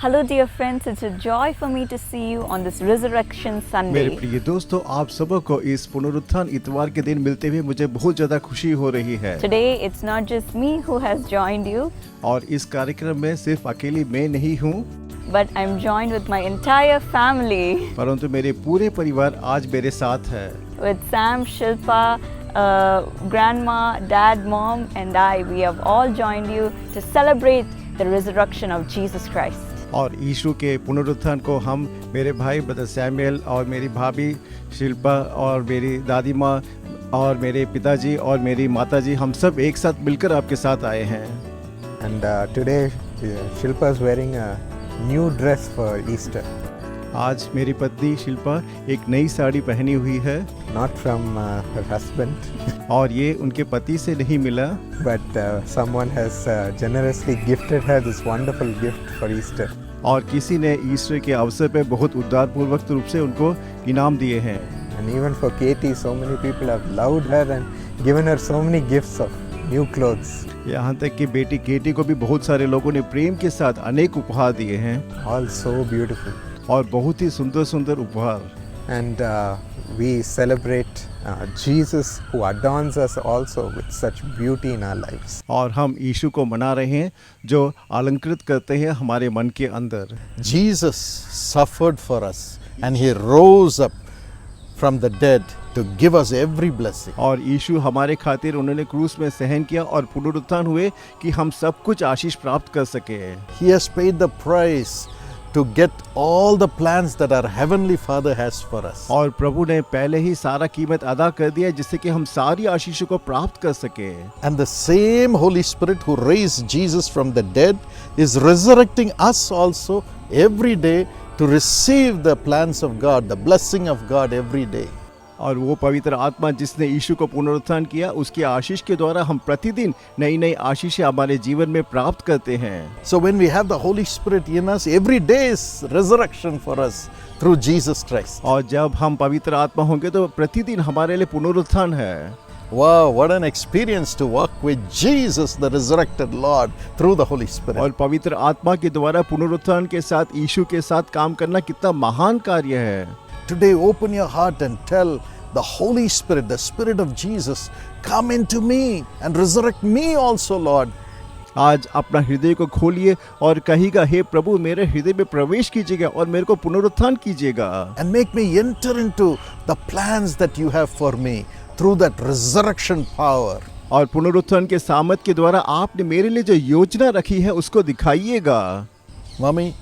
Hello dear friends, it's a joy for me to see you on this Resurrection Sunday. मेरे प्रिय दोस्तों, आप सबको इस पुनरुत्थान इतवार के दिन मिलते हुए मुझे बहुत ज़्यादा खुशी हो रही है। Today it's not just me who has joined you, और इस कार्यक्रम में सिर्फ अकेली मैं नहीं हूँ, but I'm joined with my entire family. परंतु मेरे पूरे परिवार आज मेरे साथ है। With Sam, Shilpa, Grandma, Dad, Mom and I, we have all joined you to celebrate the resurrection of Jesus Christ. और यीशु के पुनरुत्थान को हम मेरे भाई ब्रदर सैमुअल और मेरी भाभी शिल्पा और मेरी दादी माँ और मेरे पिताजी और मेरी माताजी हम सब एक साथ मिलकर आपके साथ आए हैं। And today Shilpa is wearing a new dress for Easter. आज मेरी पत्नी शिल्पा एक नई साड़ी पहनी हुई है। Not from her husband, और ये उनके पति से नहीं मिला, but someone has generously gifted her this wonderful gift for Easter. और किसी ने ईस्टर के अवसर पर बहुत उदारपूर्वक रूप से उनको इनाम दिए हैं। And even for Katie, so many people have loved her and given her so many gifts of new clothes. यहाँ तक कि बेटी केटी को भी बहुत सारे लोगों ने प्रेम के साथ अनेक उपहार दिए हैं। All so beautiful. और बहुत ही सुंदर सुंदर उपहार। And we celebrate Jesus who adorns us also with such beauty in our lives. और हम यीशु को मना रहे हैं जो अलंकृत करते हैं हमारे मन के अंदर। Jesus suffered for us and he rose up from the dead to give us every blessing. और यीशु हमारे खातिर उन्होंने क्रूस में सहन किया और पुनरुत्थान हुए कि हम सब कुछ आशीष प्राप्त कर सके। He has paid the price to get all the plans that our heavenly Father has for us. और प्रभु ने पहले ही सारा कीमत अदा कर दिया जिससे कि हम सारी आशीषों को प्राप्त कर सके। And the same Holy Spirit who raised Jesus from the dead is resurrecting us also every day to receive the plans of God, the blessing of God every day. और वो पवित्र आत्मा जिसने यीशु को पुनरुत्थान किया उसकी आशीष के द्वारा हम प्रतिदिन नई नई आशीषें हमारे जीवन में प्राप्त करते हैं। So when we have the Holy Spirit in us, every day is resurrection for us through Jesus Christ. और जब हम पवित्र आत्मा होंगे तो प्रतिदिन हमारे लिए पुनरुत्थान है। Wow, what an experience to walk with Jesus, the resurrected Lord, through the Holy Spirit. और पवित्र आत्मा के द्वारा पुनरुत्थान के साथ यीशु के साथ काम करना कितना महान कार्य है। Today, open your heart and tell the Holy Spirit, the Spirit of Jesus, come into me and resurrect me also, Lord. आज अपना हृदय को खोलिए और कहिएगा, हे प्रभु मेरे हृदय में प्रवेश कीजिएगा और मेरे को पुनरुत्थान कीजिएगा। And make me enter into the plans that you have for me through that resurrection power. और पुनरुत्थान के सामर्थ के द्वारा आपने मेरे लिए जो योजना रखी है उसको दिखाइएगा। Mommy,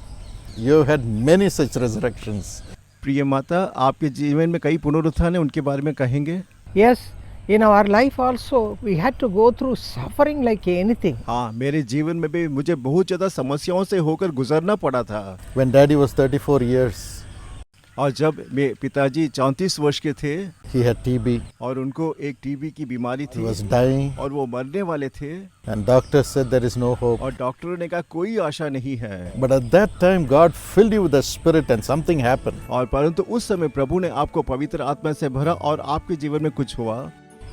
you had many such resurrections. प्रिय माता, आपके जीवन में कई पुनरुत्थान है, उनके बारे में कहेंगे? Yes, in our life also we had to go through suffering like anything. हाँ, मेरे जीवन में भी मुझे बहुत ज़्यादा समस्याओं से होकर गुजरना पड़ा था। When Daddy was 34 years, और जब मेरे पिताजी 34 वर्ष के थे, he had TB. और उनको एक टीबी की बीमारी He थी was dying, और वो मरने वाले थे and doctors said there is no hope. और डॉक्टरों ने कहा कोई आशा नहीं है। But at that time, God filled you with the Spirit and something happened. और परंतु उस समय प्रभु ने आपको पवित्र आत्मा से भरा और आपके जीवन में कुछ हुआ।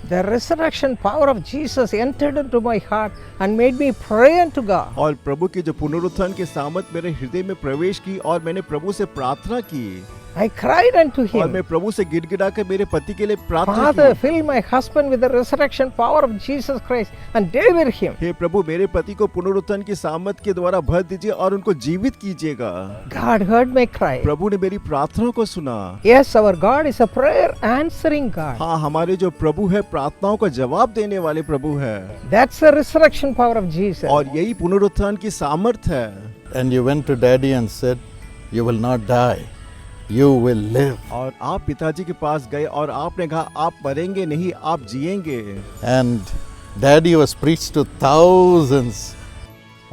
The resurrection power of Jesus entered into my heart and made me pray unto God. और प्रभु की जो पुनरुत्थान के सामर्थ मेरे हृदय में प्रवेश की और मैंने प्रभु से प्रार्थना की। I cried unto और मैं him, प्रभु से गिड़गिड़ाकर मेरे पति के लिए प्रार्थना Father, की। fill my husband with the resurrection power of Jesus Christ and deliver him. हे प्रभु मेरे पति को पुनरुत्थान की सामर्थ के द्वारा भर दीजिए और उनको जीवित कीजिएगा। God heard my cry. प्रभु ने मेरी प्रार्थना को सुना। Yes, our God is a prayer answering God. हाँ, हमारे जो प्रभु है प्रार्थनाओं का जवाब देने वाले प्रभु है। That's the resurrection power of Jesus. और यही पुनरुत्थान की सामर्थ है। And you went to Daddy and said, you will not die, you will live. और आप पिताजी के पास गए और आपने कहा आप मरेंगे नहीं, आप जिएंगे। And Daddy was preached to thousands.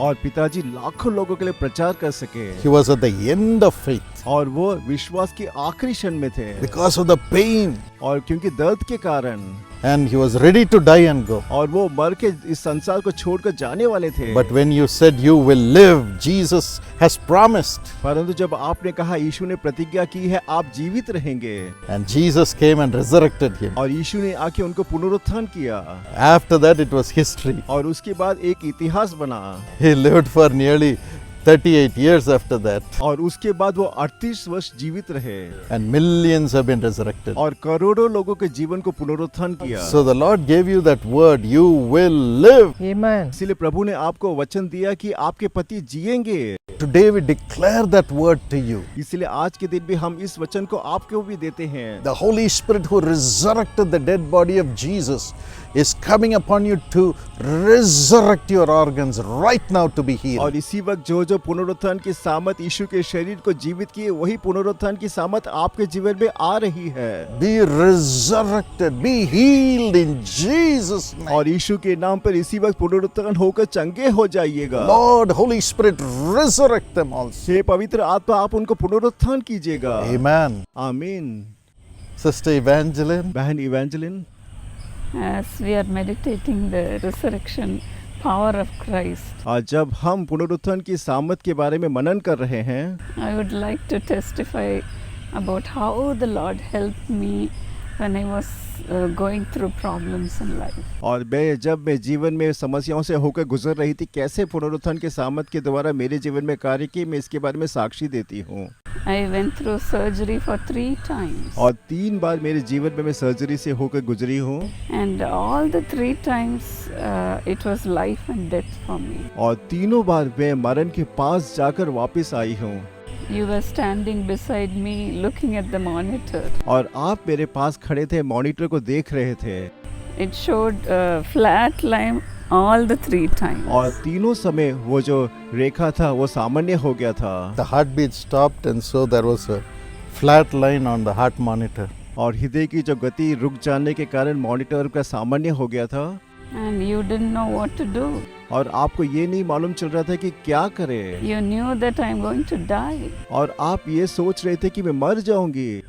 और पिताजी लाखों लोगों के लिए प्रचार कर सके। He was at the end of faith और वो विश्वास के आखिरी क्षण में थे because of the pain. और क्योंकि दर्द के कारण And he was ready to die and go. और वो मर के इस संसार को छोड़कर जाने वाले थे। But when you said you will live, Jesus has promised. परंतु जब आपने कहा यीशु ने प्रतिज्ञा की है आप जीवित रहेंगे And Jesus came and resurrected him. और यीशु ने आके उनको पुनरुत्थान किया After that it was history. और उसके बाद एक इतिहास बना। He lived for nearly 38 years after that, और उसके बाद वो 38 वर्ष जीवित रहे and millions have been resurrected. और करोड़ों लोगों के जीवन को पुनरुत्थान किया। So the Lord gave you that word, you will live. Amen. इसीलिए प्रभु ने आपको वचन दिया कि आपके पति जिएंगे। Today we declare that word to you. इसलिए आज के दिन भी हम इस वचन को आपको भी देते हैं। The Holy Spirit who resurrected the dead body of Jesus is coming upon you to resurrect your organs right now to be healed. और इसी वक्त जो पुनरुत्थान की सामत यीशु के शरीर को जीवित किए, वही पुनरुत्थान की सामत आपके जीवन में आ रही है। Be resurrected, be healed in Jesus' name. और यीशु के नाम पर इसी वक्त पुनरुत्थान होकर चंगे हो जाइएगा। Lord, Holy Spirit, resurrect them also. हे पवित्र आत्मा, आप उनको पुनरुत्थान कीजिएगा। Amen. आमीन। Sister Evangeline, बहन इवेंजेलिन, As we are meditating the resurrection power of Christ, आज जब हम पुनरुत्थान की सामत के बारे में मनन कर रहे हैं, I would like to testify about how the Lord helped me when I was going through problems in life. और जब मैं जीवन में समस्याओं से होकर गुजर रही थी, कैसे पुनरुत्थान के सामत के द्वारा मेरे जीवन में कार्य की, मैं इसके बारे में साक्षी देती हूँ। I went through surgery for 3 times, और 3 बार मेरे जीवन में मैं सर्जरी से होकर गुजरी हूँ, and all the 3 times it was life and death for me. और तीनों बार मैं मरण के पास जाकर वापस आई हूँ। You were standing beside me looking at the monitor. और आप मेरे पास खड़े थे, मॉनिटर को देख रहे थे, It showed a flat line all the 3 times. और तीनों समय वो जो रेखा था वो सामान्य हो गया था, the heartbeat stopped, and so there was a flat line on the heart monitor. और हृदय की जो गति रुक जाने के कारण मॉनिटर का सामान्य हो गया था, And you didn't know what to do. और आपको ये नहीं मालूम चल रहा था कि क्या करें, You knew that I'm going to die. और आप ये सोच रहे थे कि मैं मर जाऊंगी,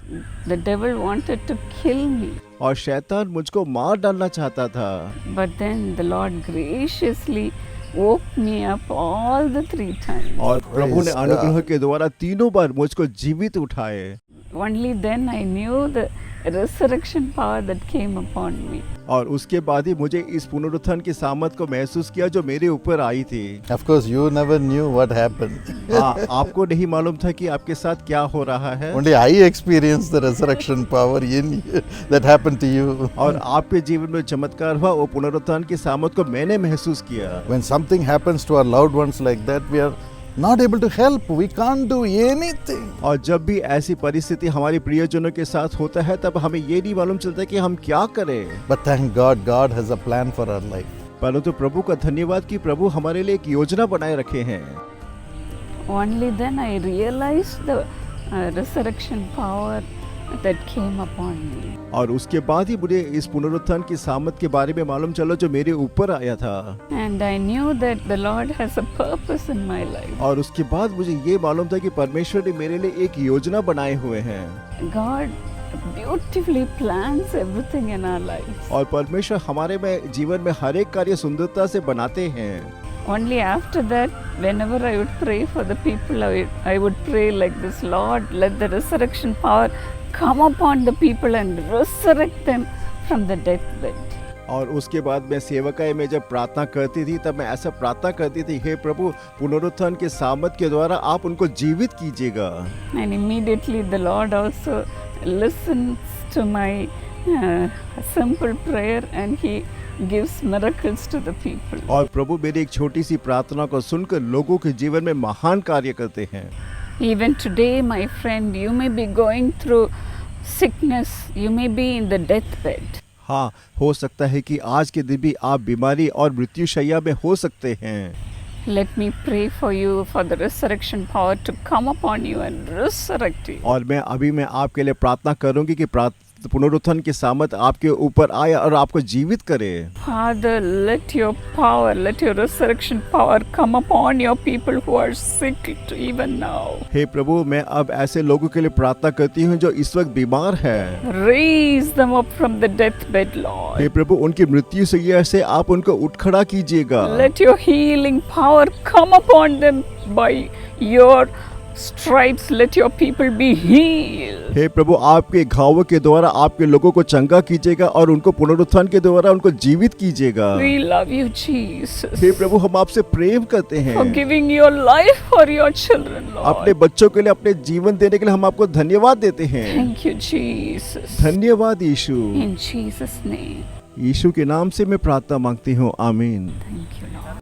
The devil wanted to kill me. और शैतान मुझको मार डालना चाहता था। But then the Lord graciously woke me up all the 3 times. और प्रभु ने Praise अनुग्रह God. के द्वारा तीनों बार मुझको जीवित उठाए। Only then I knew the resurrection power that came upon me. और उसके बाद ही मुझे इस पुनरुत्थान की सामत को महसूस किया जो मेरे ऊपर आई थी। Of course, you never knew what happened. हाँ, आपको नहीं मालूम था कि आपके साथ क्या हो रहा है, Only I experienced the resurrection power in that happened to you. और आपके जीवन में चमत्कार हुआ, वो पुनरुत्थान की सामत को मैंने महसूस किया। When something happens to our loved ones like that, we are not able to help. We can't do anything. और जब भी ऐसी परिस्थिति हमारे प्रियजनों के साथ होता है, तब हमें ये नहीं मालूम चलता कि हम क्या करें। But thank God, God has a plan for our life. परंतु प्रभु का धन्यवाद कि प्रभु हमारे लिए एक योजना बनाए रखे हैं। Only then I realized the resurrection power that came upon me. और उसके बाद ही मुझे इस पुनरुत्थान की सामत के बारे में मालूम चला जो मेरे ऊपर आया था। And I knew that the Lord has a purpose in my life. और उसके बाद मुझे ये मालूम था कि परमेश्वर ने मेरे लिए एक योजना बनाए हुए हैं। God beautifully plans everything in our lives. और परमेश्वर हमारे में जीवन में हर एक कार्य सुंदरता से बनाते हैं। Only after that, whenever I would pray for the people, I would pray like this: Lord, let the resurrection power come upon the people and resurrect them from the deathbed. और उसके बाद मैं सेवकाई में जब प्रार्थना करती थी, तब मैं ऐसा प्रार्थना करती थी, हे प्रभु, पुनरुत्थान के सामत के द्वारा आप उनको जीवित कीजिएगा। And immediately the Lord also listens to my simple prayer, and He gives miracles to the people. और प्रभु मेरी एक छोटी सी प्रार्थना को सुनकर लोगों के जीवन में महान कार्य करते हैं। Even today, my friend, you may be going through sickness, you may be in the deathbed. हाँ, हो सकता है कि आज के दिन भी आप बीमारी और मृत्युशैया में हो सकते हैं। Let me pray for you for the resurrection power to come upon you and resurrect you. और मैं आपके लिए प्रार्थना करूंगी कि पुनरुत्थान की सामत आपके ऊपर आए और आपको जीवित करे। Father, let your power, let your resurrection power come upon your people who are sick even now. हे प्रभु, मैं अब ऐसे लोगों के लिए प्रार्थना करती हूँ जो इस वक्त बीमार है। Raise them up from the deathbed, Lord. हे प्रभु, उनकी मृत्यु से आप उनको उठ खड़ा कीजिएगा। Let your healing power come upon them by your stripes let your people be healed. हे प्रभु, आपके घावों के द्वारा आपके लोगों को चंगा कीजिएगा और उनको पुनरुत्थान के द्वारा उनको जीवित कीजिएगा। We love you, Jesus, हे प्रभु, हम आपसे प्रेम करते हैं for giving your life for your children, अपने Lord. बच्चों के लिए अपने जीवन देने के लिए हम आपको धन्यवाद देते हैं। Thank you, Jesus. धन्यवाद यीशु। In Jesus' name. यीशु के नाम से मैं प्रार्थना मांगती हूँ, आमीन। Thank you, Lord.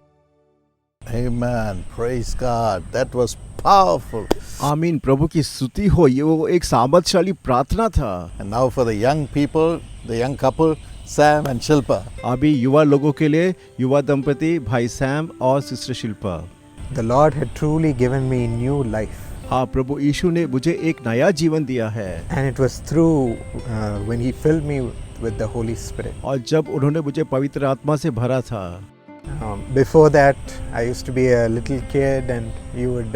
Amen. Praise God. That was powerful. आमीन, प्रभु की स्तुति हो। ये वो एक सामर्थशाली प्रार्थना था। And now for the young people, the young couple, Sam and Shilpa. अभी युवा लोगों के लिए युवा दंपति भाई सैम और sister Shilpa. The Lord had truly given me new life. हाँ, प्रभु यीशु ने मुझे एक नया जीवन दिया है And it was through when He filled me with the Holy Spirit. और जब उन्होंने मुझे पवित्र आत्मा से भरा था। Before that, I used to be a little kid and you would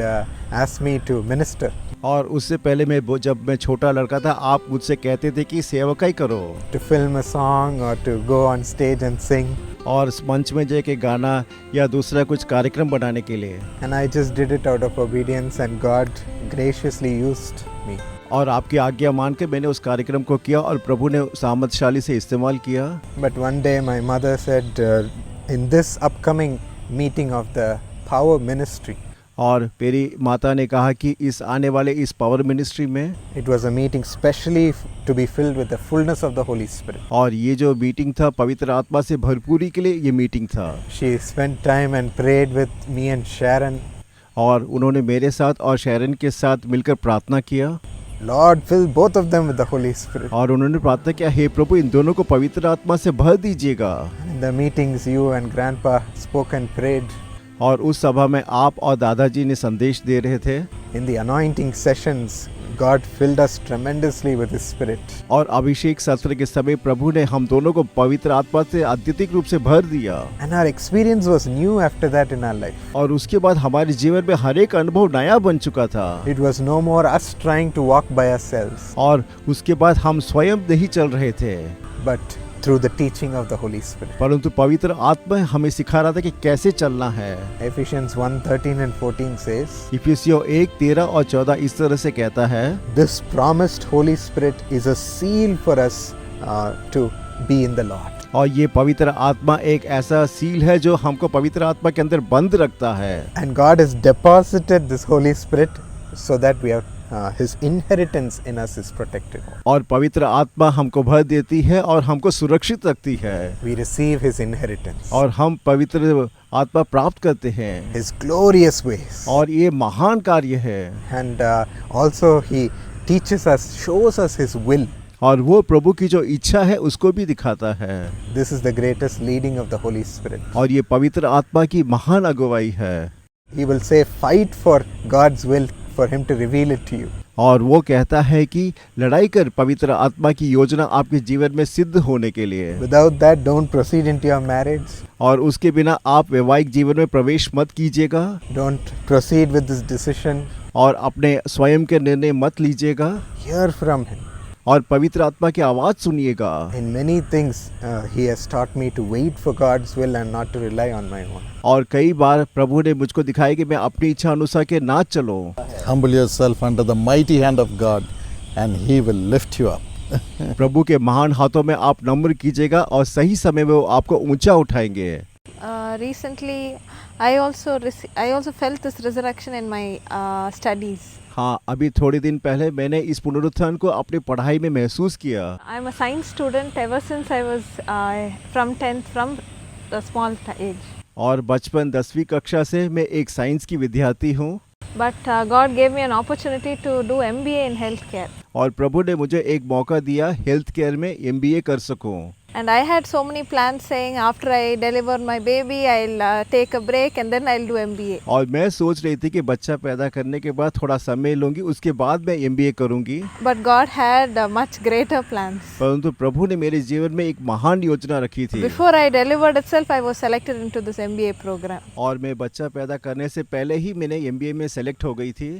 ask me to minister. और उससे पहले जब मैं छोटा लड़का था, आप मुझसे कहते थे कि सेवकाई करो To film a song or to go on stage and sing. और मंच में जाके गाना या दूसरा कुछ कार्यक्रम बनाने के लिए। And I just did it out of obedience and God graciously used me. और आपकी आज्ञा मान के मैंने उस कार्यक्रम को किया और प्रभु ने सामर्थशाली से इस्तेमाल किया। But one day my mother said, in this upcoming meeting of the Power Ministry, और मेरी माता ने कहा कि इस आने वाले इस पावर मिनिस्ट्री में it was a meeting specially to be filled with the fullness of the Holy Spirit. और ये जो मीटिंग था पवित्र आत्मा से भरपूरी के लिए ये मीटिंग था। She spent time and prayed with me and Sharon. और उन्होंने मेरे साथ और शैरन के साथ मिलकर प्रार्थना किया Lord, fill both of them with the Holy Spirit. और उन्होंने प्रार्थना किया, हे प्रभु, इन दोनों को पवित्र आत्मा से भर दीजिएगा। In the meetings, you and Grandpa spoke and prayed. और उस सभा में आप और दादाजी ने संदेश दे रहे थे। In the anointing sessions, God filled us tremendously with His Spirit. और अभिषेक सत्र के समय प्रभु ने हम दोनों को पवित्र आत्मा से अत्यधिक रूप से भर दिया। And our experience was new after that in our life. और उसके बाद हमारे जीवन में हर एक अनुभव नया बन चुका था। It was no more us trying to walk by ourselves, और उसके बाद हम स्वयं नहीं चल रहे थे, but through the teaching of the Holy Spirit. परंतु पवित्र आत्मा हमें सिखा रहा था कि कैसे चलना है। Ephesians 1:13 and 14 says, इफिसियों 1:13 और 14 इस तरह से कहता है, This promised Holy Spirit is a seal for us to be in the Lord. और ये पवित्र आत्मा एक ऐसा सील है जो हमको पवित्र आत्मा के अंदर बंद रखता है। And God has deposited this Holy Spirit so that we have His inheritance in us is protected. और पवित्र आत्मा हमको भर देती है और हमको सुरक्षित रखती है। We receive His inheritance. और हम पवित्र आत्मा प्राप्त करते हैं। His glorious ways. और ये महान कार्य है। And also He teaches us, shows us His will. और वो प्रभु की जो इच्छा है उसको भी दिखाता है। This is the greatest leading of the Holy Spirit. और ये पवित्र आत्मा की महान अगुवाई है। He will say, fight for God's will for Him to reveal it to you. और वो कहता है कि लड़ाई कर पवित्र आत्मा की योजना आपके जीवन में सिद्ध होने के लिए। Without that, don't proceed into your marriage. और उसके बिना आप वैवाहिक जीवन में प्रवेश मत कीजिएगा। Don't proceed with this decision. और अपने स्वयं के निर्णय मत लीजिएगा। Hear from Him. और पवित्र आत्मा की आवाज़ सुनिएगा। In many things, He has taught me to wait for God's will and not to rely on my own. और कई बार प्रभु ने मुझको दिखाया कि मैं अपनी इच्छा अनुसार के ना चलो। Humble yourself under the mighty hand of God and He will lift you up. प्रभु के महान हाथों में आप नम्र कीजिएगा और सही समय में वो आपको ऊंचा उठाएंगे। Recently, I also felt this resurrection in my studies. हाँ, अभी थोड़े दिन पहले मैंने इस पुनरुत्थान को अपनी पढ़ाई में महसूस किया। I'm a science student ever since I was from the small age. और बचपन 10वीं कक्षा से मैं एक साइंस की विद्यार्थी हूँ। But God gave me an opportunity to do MBA in healthcare. और प्रभु ने मुझे एक मौका दिया हेल्थ केयर में MBA कर सकूँ। And I had so many plans saying after I deliver my baby, I'll take a break and then I'll do MBA. और मैं सोच रही थी कि बच्चा पैदा करने के बाद थोड़ा समय लूँगी, उसके बाद मैं MBA करूँगी। But God had much greater plans. परंतु प्रभु ने मेरे जीवन में एक महान योजना रखी थी। Before I delivered itself, I was selected into this MBA program. और मैं बच्चा पैदा करने से पहले ही मैंने MBA में सेलेक्ट हो गई थी।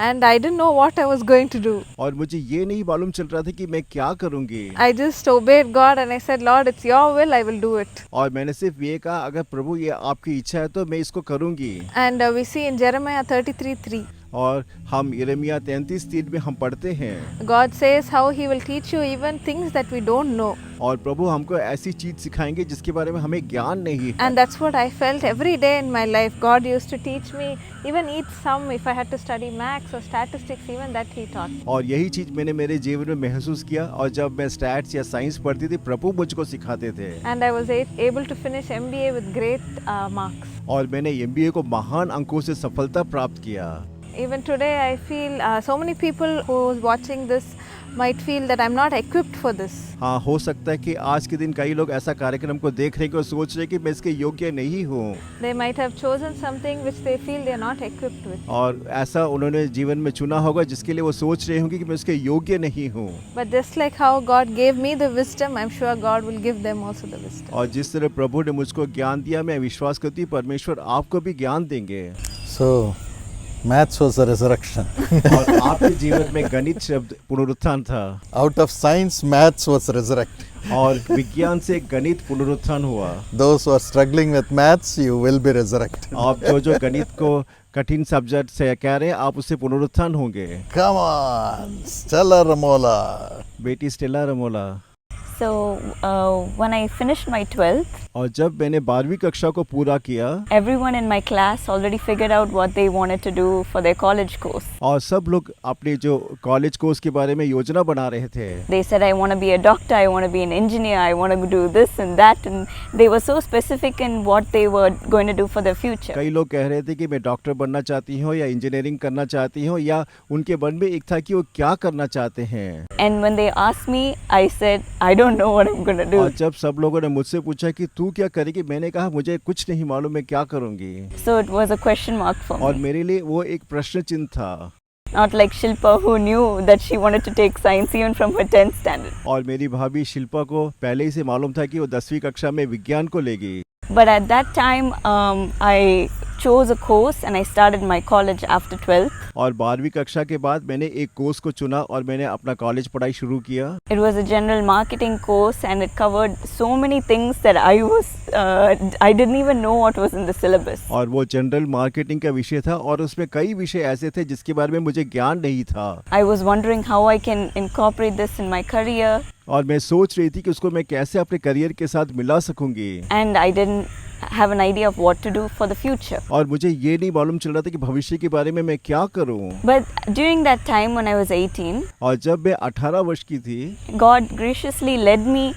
And I didn't know what I was going to do. और मुझे ये नहीं मालूम चल रहा था कि मैं क्या करूँगी। I just obeyed God and I said, Lord, it's your will, I will do it. और मैंने सिर्फ ये कहा, अगर प्रभु ये आपकी इच्छा है तो मैं इसको करूँगी। And we see in Jeremiah 33:3. और हम यिर्मयाह 33:3 में हम पढ़ते हैं, God says how He will teach you even things that we don't know. और प्रभु हमको ऐसी चीज सिखाएंगे जिसके बारे में हमें ज्ञान नहीं है। And that's what I felt every day in my life. God used to teach me, even each sum, if I had to study maths or statistics, even that He taught. और यही चीज मैंने मेरे जीवन में महसूस किया, और जब मैं स्टैट्स या साइंस पढ़ती थी प्रभु मुझको सिखाते थे, And I was able to finish MBA with great marks. और मैंने MBA को महान अंकों से सफलता प्राप्त किया। Even today, I feel so many people who is watching this might feel that I'm not equipped for this. हाँ, हो सकता है कि आज के दिन कई लोग ऐसा कार्यक्रम को देख रहे हैं और सोच रहे हैं कि मैं इसके योग्य नहीं हूँ, They might have chosen something which they feel they are not equipped with. और ऐसा उन्होंने जीवन में चुना होगा जिसके लिए वो सोच रहे होंगे कि मैं इसके योग्य नहीं हूँ। But just like how God gave me the wisdom, I'm sure God will give them also the wisdom. और जिस तरह प्रभु ने मुझको ज्ञान दिया, मैं विश्वास करती हूँ परमेश्वर आपको भी ज्ञान देंगे। So, maths was a resurrection. और आपके जीवन में गणित शब्द पुनरुत्थान था, Out of science, maths was resurrected. और विज्ञान से गणित पुनरुत्थान हुआ। Those who are struggling with maths, you will be resurrected. आप जो गणित को कठिन सब्जेक्ट से कह रहे हैं, आप उससे पुनरुत्थान होंगे। Come on, Stella Ramola. बेटी Stella Ramola. So when I finished my 12th, और जब मैंने 12वीं कक्षा को पूरा किया, everyone in my class already figured out what they wanted to do for their college course. और सब लोग अपने जो कॉलेज कोर्स के बारे में योजना बना रहे थे। They said, I want to be a doctor, I want to be an engineer, I want to do this and that, and they were so specific in what they were going to do for their future. कई लोग कह रहे थे कि मैं doctor बनना चाहती हूँ या इंजीनियरिंग करना चाहती हूँ, या उनके मन में एक था कि वो क्या करना चाहते हैं। And when they asked me, I said, I don't know what I'm going to do. और जब सब लोगों ने मुझसे पूछा कि तू क्या करेगी, मैंने कहा मुझे कुछ नहीं मालूम मैं क्या करूँगी। So it was a question mark for और me. मेरे लिए वो एक प्रश्न चिन्ह था। Not like Shilpa, who knew that she wanted to take science even from her 10th standard. और मेरी भाभी शिल्पा को पहले ही से मालूम था कि वो 10वीं कक्षा में विज्ञान को लेगी। But at that time, I chose a course and I started my college after 12th. और 12वीं कक्षा के बाद मैंने एक कोर्स को चुना और मैंने अपना कॉलेज पढ़ाई शुरू किया। It was a general marketing course and it covered so many things that I didn't even know what was in the syllabus. और वो जनरल मार्केटिंग का विषय था, और उसमें कई विषय ऐसे थे जिसके बारे में मुझे ज्ञान नहीं था। I was wondering how I can incorporate this in my career. और मैं सोच रही थी कि उसको मैं कैसे अपने करियर के साथ मिला सकूंगी। And I didn't have an idea of what to do for the future. और मुझे ये नहीं मालूम चल रहा था कि भविष्य के बारे में मैं क्या करूं। But during that time when I was 18, और जब मैं 18 वर्ष की थी, God graciously led me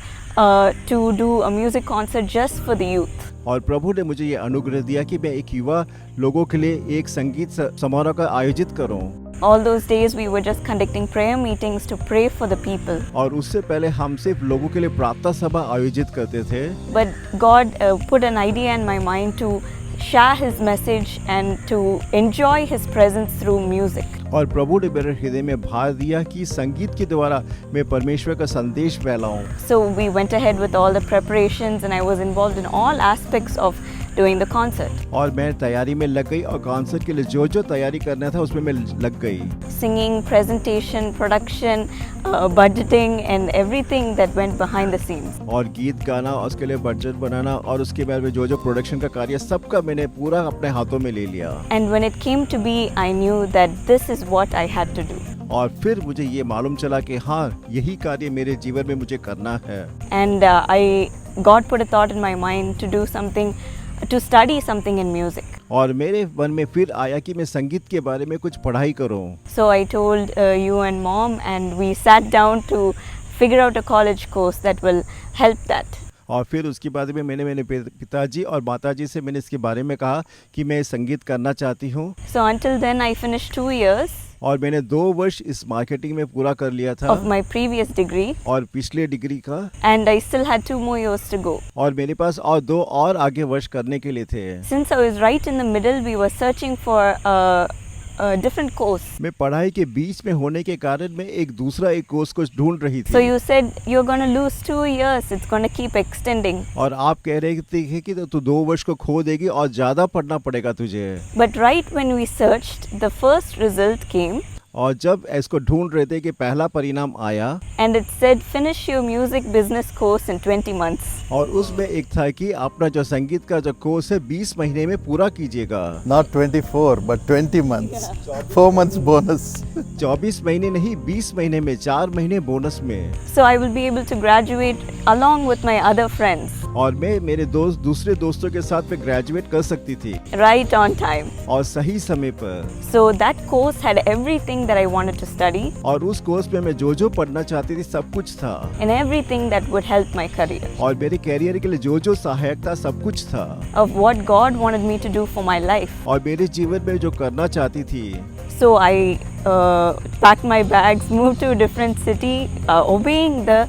to do a music concert just for the youth. और प्रभु ने मुझे ये अनुग्रह दिया कि मैं एक युवा लोगों के लिए एक संगीत समारोह का आयोजित करूं। All those days we were just conducting prayer meetings to pray for the people. और उससे पहले हम सिर्फ लोगों के लिए प्रार्थना सभा आयोजित करते थे। But God put an idea in my mind to share His message and to enjoy His presence through music. और प्रभु ने मेरे हृदय में भार दिया कि संगीत के द्वारा मैं परमेश्वर का संदेश फैलाऊं। So we went ahead with all the preparations and I was involved in all aspects of doing the concert. और मैं तैयारी में लग गई, और कॉन्सर्ट के लिए जो तैयारी करना था उसमें मैं लग गई। Singing, presentation, production, budgeting and everything that went behind the scenes. और गीत गाना, और उसके लिए बजट बनाना, और उसके बाद में जो प्रोडक्शन का कार्य सबका मैंने पूरा अपने हाथों में ले लिया। And when it came to be, I knew that this is what I had to do. और फिर मुझे ये मालूम चला कि हाँ, यही कार्य मेरे जीवन में मुझे करना है। And God put a thought in my mind to do something, to study something in music. और मेरे मन में फिर आया कि मैं संगीत के बारे में कुछ पढ़ाई करूं। So I told you and mom and we sat down to figure out a college course that will help that. और फिर उसके बाद में मैंने मेरे पिताजी और माताजी से मैंने इसके बारे में कहा कि मैं संगीत करना चाहती हूँ। So until then I finished 2 years और मैंने 2 वर्ष इस मार्केटिंग में पूरा कर लिया था, of my previous degree और पिछले डिग्री का, and I still had 2 more years to go. और मेरे पास और 2 और आगे वर्ष करने के लिए थे। Since I was right in the middle, we were searching for a different course. मैं पढ़ाई के बीच में होने के कारण मैं एक कोर्स को ढूंढ रही थी। So you said you're going to lose 2 years, it's going to keep extending. और आप कह रहे थे कि तू 2 वर्ष को खो देगी और ज्यादा पढ़ना पड़ेगा तुझे। But right when we searched, the first result came. और जब इसको ढूंढ रहे थे कि पहला परिणाम आया and it said finish your music business course in 20 months. और उसमें एक था कि अपना जो संगीत का जो कोर्स है 20 महीने में पूरा कीजिएगा। Not 24, but 20 months. 4 months bonus. 24 महीने नहीं, 20 महीने में, 4 महीने बोनस में। So I will be able to graduate along with my other friends और मैं मेरे दूसरे दोस्तों के साथ में ग्रेजुएट कर सकती थी right on time. और सही समय पर। So that course had everything that I wanted to study और उस कोर्स में मैं जो पढ़ना चाहती थी सब कुछ था and everything that would help my career, और मेरे कैरियर के लिए जो सहायक था सब कुछ था of what God wanted me to do for my life. और मेरे जीवन में जो करना चाहती थी। So I packed my bags, moved to a different city, obeying the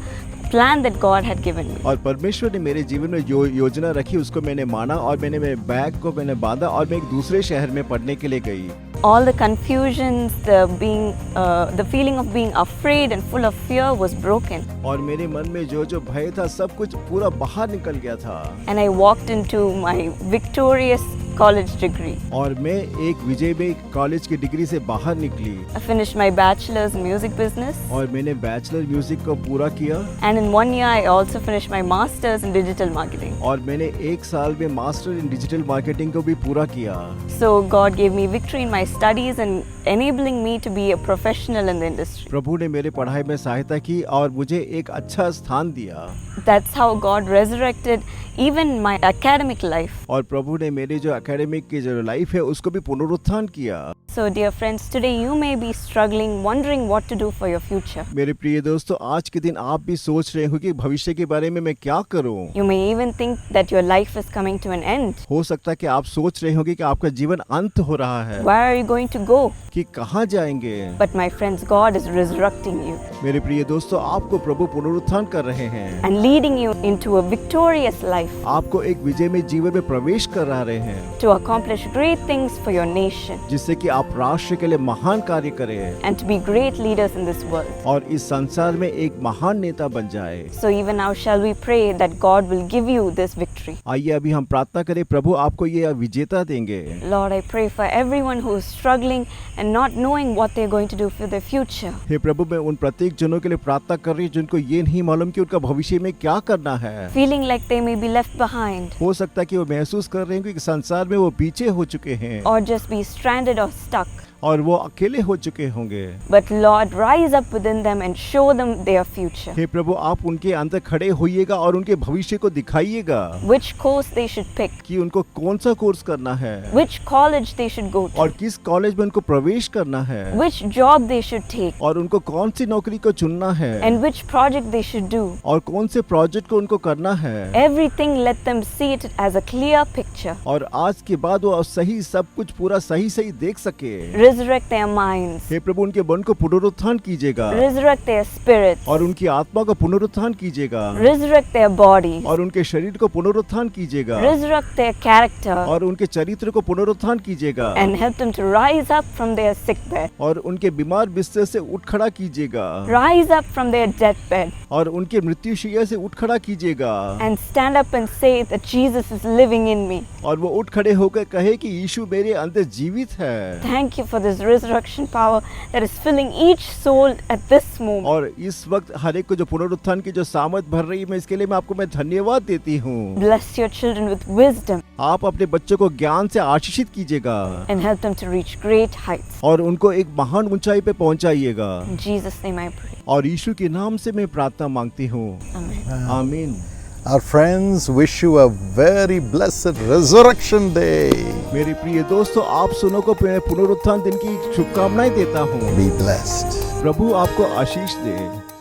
plan that God had given me. और परमेश्वर ने मेरे जीवन में जो योजना रखी उसको मैंने माना और मैंने मेरे बैग को मैंने बांधा और मैं एक दूसरे शहर में पढ़ने के लिए गई। All the confusions, the feeling of being afraid and full of fear was broken. और मेरे मन में जो भय था सब कुछ पूरा बाहर निकल गया था। And I walked into my victorious college degree. और मैं एक विजयी कॉलेज की डिग्री से बाहर निकली। I finished my bachelor's in music business. और मैंने बैचलर म्यूजिक को पूरा किया। And in 1 year I also finished my master's in digital marketing. और मैंने 1 साल में मास्टर इन डिजिटल मार्केटिंग को भी पूरा किया। So God gave me victory in my studies and enabling me to be a professional in the industry. प्रभु ने मेरे पढ़ाई में सहायता की और मुझे एक अच्छा स्थान दिया। That's how God resurrected even my academic life. और प्रभु ने मेरी जो एकेडमिक की जो लाइफ है उसको भी पुनरुत्थान किया। So dear friends, today you may be struggling, wondering what to do for your future. मेरे प्रिय दोस्तों, आज के दिन आप भी सोच रहे हो कि भविष्य के बारे में मैं क्या करूं। You may even think that your life is coming to an end. हो सकता है कि आप सोच रहे होंगे कि आपका जीवन अंत हो रहा है, Where are you going to go? कि कहाँ जाएंगे। But my friends, God is resurrecting you मेरे प्रिय दोस्तों, आपको प्रभु पुनरुत्थान कर रहे हैं, and leading you into a victorious life आपको एक विजय में जीवन में प्रवेश करा रहे हैं, to accomplish great things for your nation जिससे कि आप राष्ट्र के लिए महान कार्य करें and to be great leaders in this world. और इस संसार में एक महान नेता बन जाए। So even now shall we pray that God will give you this victory. आइए अभी हम प्रार्थना करें, प्रभु आपको ये विजेता देंगे। Lord, I pray for everyone who is struggling and not knowing what they're going to do for their future. हे प्रभु, मैं उन प्रत्येक जनों के लिए प्रार्थना कर रही हूँ जिनको ये नहीं मालूम कि उनका भविष्य में क्या करना है। Feeling like they may be left behind हो सकता है कि वो महसूस कर रहे हैं कि संसार में वो पीछे हो चुके हैं or just be stranded or stuck. और वो अकेले हो चुके होंगे। But Lord, rise up within them and show them their future. हे प्रभु, आप उनके अंदर खड़े होइएगा और उनके भविष्य को दिखाइएगा Which course they should pick, कि उनको कौन सा कोर्स करना है which college they should go to, और किस कॉलेज में उनको प्रवेश करना है which job they should take, और उनको कौन सी नौकरी को चुनना है and which project they should do. और कौन से प्रोजेक्ट को उनको करना है। Everything let them see it as a clear picture. और आज के बाद वो सही सब कुछ पूरा सही देख सके। Resurrect their minds, हे प्रभु, उनके मन को पुनरुत्थान कीजिएगा resurrect their spirits, और उनकी आत्मा को पुनरुत्थान कीजिएगा resurrect their bodies, और उनके शरीर को पुनरुत्थान कीजिएगा resurrect their character, और उनके चरित्र को पुनरुत्थान कीजिएगा and help them to rise up from their sick bed, और उनके बीमार बिस्तर से उठ खड़ा कीजिएगा rise up from their deathbed, और उनके मृत्युशैया से उठ खड़ा कीजिएगा and stand up and say that Jesus is living in me. और वो उठ खड़े होकर कहे कि यीशु मेरे अंदर जीवित है। Thank you for this resurrection power that is filling each soul at this moment. और इस वक्त हर एक को जो पुनरुत्थान की जो सामर्थ भर रही है, मैं इसके लिए मैं आपको धन्यवाद देती हूँ। Bless your children with wisdom आप अपने बच्चों को ज्ञान से आशीषित कीजिएगा and help them to reach great heights. और उनको एक महान ऊंचाई पे पहुंचाइएगा। In Jesus' name I pray. और यीशु के नाम से मैं प्रार्थना मांगती हूँ, Amen. आमीन। Our friends wish you a very blessed resurrection day. मेरे प्रिय दोस्तों, आप सुनो को पुनरुत्थान दिन की शुभकामनाएं देता हूँ। Be blessed. प्रभु आपको आशीष दे।